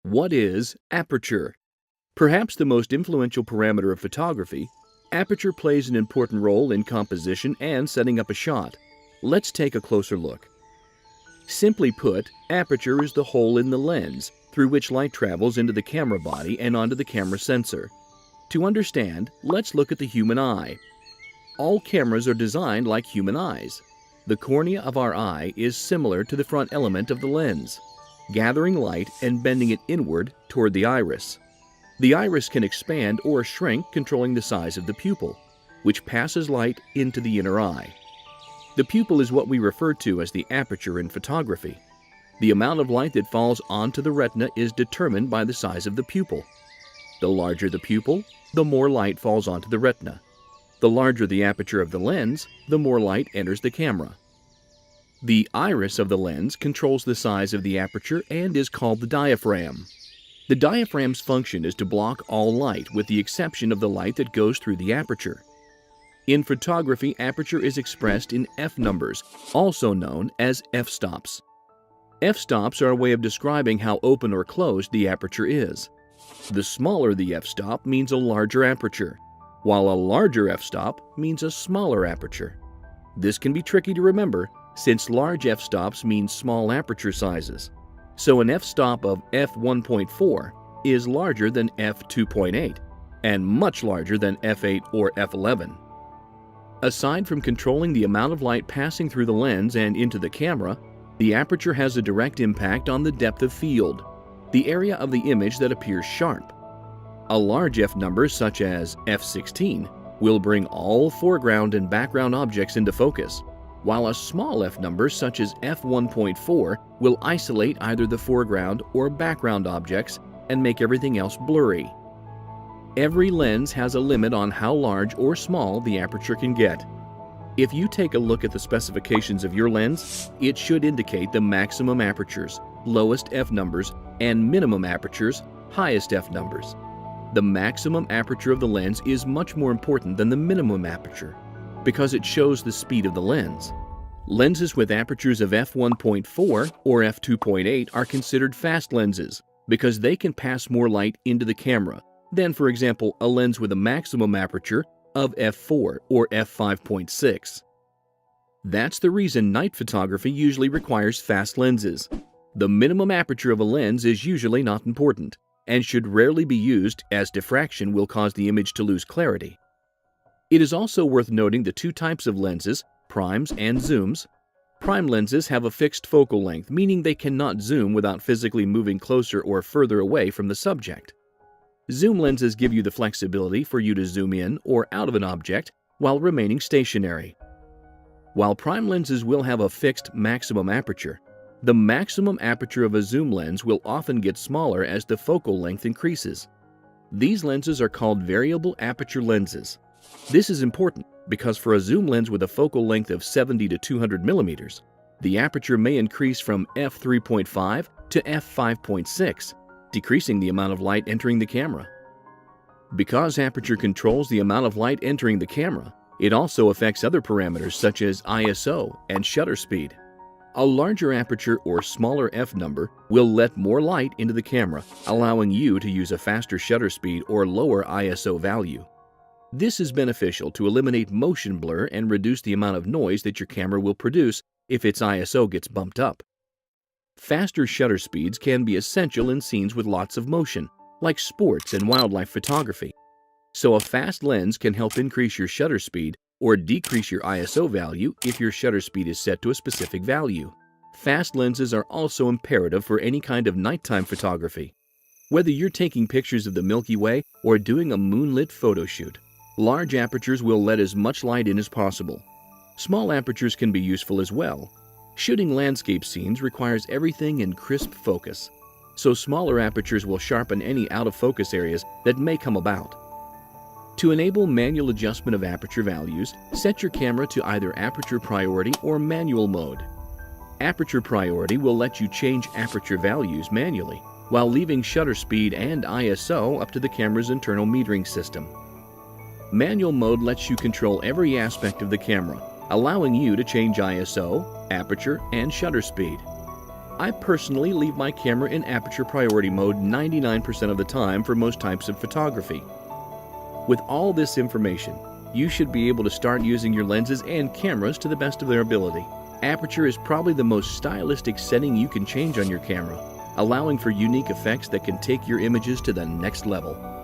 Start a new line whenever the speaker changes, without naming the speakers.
What is aperture? Perhaps the most influential parameter of photography, aperture plays an important role in composition and setting up a shot. Let's take a closer look. Simply put, aperture is the hole in the lens through which light travels into the camera body and onto the camera sensor. To understand, let's look at the human eye. All cameras are designed like human eyes. The cornea of our eye is similar to the front element of the lens, gathering light and bending it inward toward the iris. The iris can expand or shrink, controlling the size of the pupil, which passes light into the inner eye. The pupil is what we refer to as the aperture in photography. The amount of light that falls onto the retina is determined by the size of the pupil. The larger the pupil, the more light falls onto the retina. The larger the aperture of the lens, the more light enters the camera. The iris of the lens controls the size of the aperture and is called the diaphragm. The diaphragm's function is to block all light with the exception of the light that goes through the aperture. In photography, aperture is expressed in f numbers, also known as f-stops. F-stops are a way of describing how open or closed the aperture is. The smaller the f-stop means a larger aperture, while a larger f-stop means a smaller aperture. This can be tricky to remember since large f-stops mean small aperture sizes. So an f-stop of f1.4 is larger than f2.8 and much larger than f8 or f11. Aside from controlling the amount of light passing through the lens and into the camera, the aperture has a direct impact on the depth of field, the area of the image that appears sharp. A large f number such as f16 will bring all foreground and background objects into focus, while a small f number such as f1.4 will isolate either the foreground or background objects and make everything else blurry. Every lens has a limit on how large or small the aperture can get. If you take a look at the specifications of your lens, it should indicate the maximum apertures, lowest f numbers, and minimum apertures, highest f numbers. The maximum aperture of the lens is much more important than the minimum aperture because it shows the speed of the lens. Lenses with apertures of f1.4 or f2.8 are considered fast lenses because they can pass more light into the camera than, for example, a lens with a maximum aperture of f4 or f5.6. That's the reason night photography usually requires fast lenses. The minimum aperture of a lens is usually not important and should rarely be used as diffraction will cause the image to lose clarity. It is also worth noting the two types of lenses, primes and zooms. Prime lenses have a fixed focal length, meaning they cannot zoom without physically moving closer or further away from the subject. Zoom lenses give you the flexibility for you to zoom in or out of an object while remaining stationary. While prime lenses will have a fixed maximum aperture, the maximum aperture of a zoom lens will often get smaller as the focal length increases. These lenses are called variable aperture lenses. This is important because for a zoom lens with a focal length of 70 to 200 millimeters, the aperture may increase from f3.5 to f5.6, decreasing the amount of light entering the camera. Because aperture controls the amount of light entering the camera, it also affects other parameters such as ISO and shutter speed. A larger aperture or smaller f number will let more light into the camera, allowing you to use a faster shutter speed or lower ISO value. This is beneficial to eliminate motion blur and reduce the amount of noise that your camera will produce if its ISO gets bumped up. Faster shutter speeds can be essential in scenes with lots of motion, like sports and wildlife photography. So a fast lens can help increase your shutter speed or decrease your ISO value if your shutter speed is set to a specific value. Fast lenses are also imperative for any kind of nighttime photography. Whether you're taking pictures of the Milky Way or doing a moonlit photo shoot, large apertures will let as much light in as possible. Small apertures can be useful as well. Shooting landscape scenes requires everything in crisp focus, so smaller apertures will sharpen any out-of-focus areas that may come about. To enable manual adjustment of aperture values, set your camera to either Aperture Priority or Manual mode. Aperture Priority will let you change aperture values manually, while leaving shutter speed and ISO up to the camera's internal metering system. Manual mode lets you control every aspect of the camera, allowing you to change ISO, aperture, and shutter speed. I personally leave my camera in aperture priority mode 99% of the time for most types of photography. With all this information, you should be able to start using your lenses and cameras to the best of their ability. Aperture is probably the most stylistic setting you can change on your camera, allowing for unique effects that can take your images to the next level.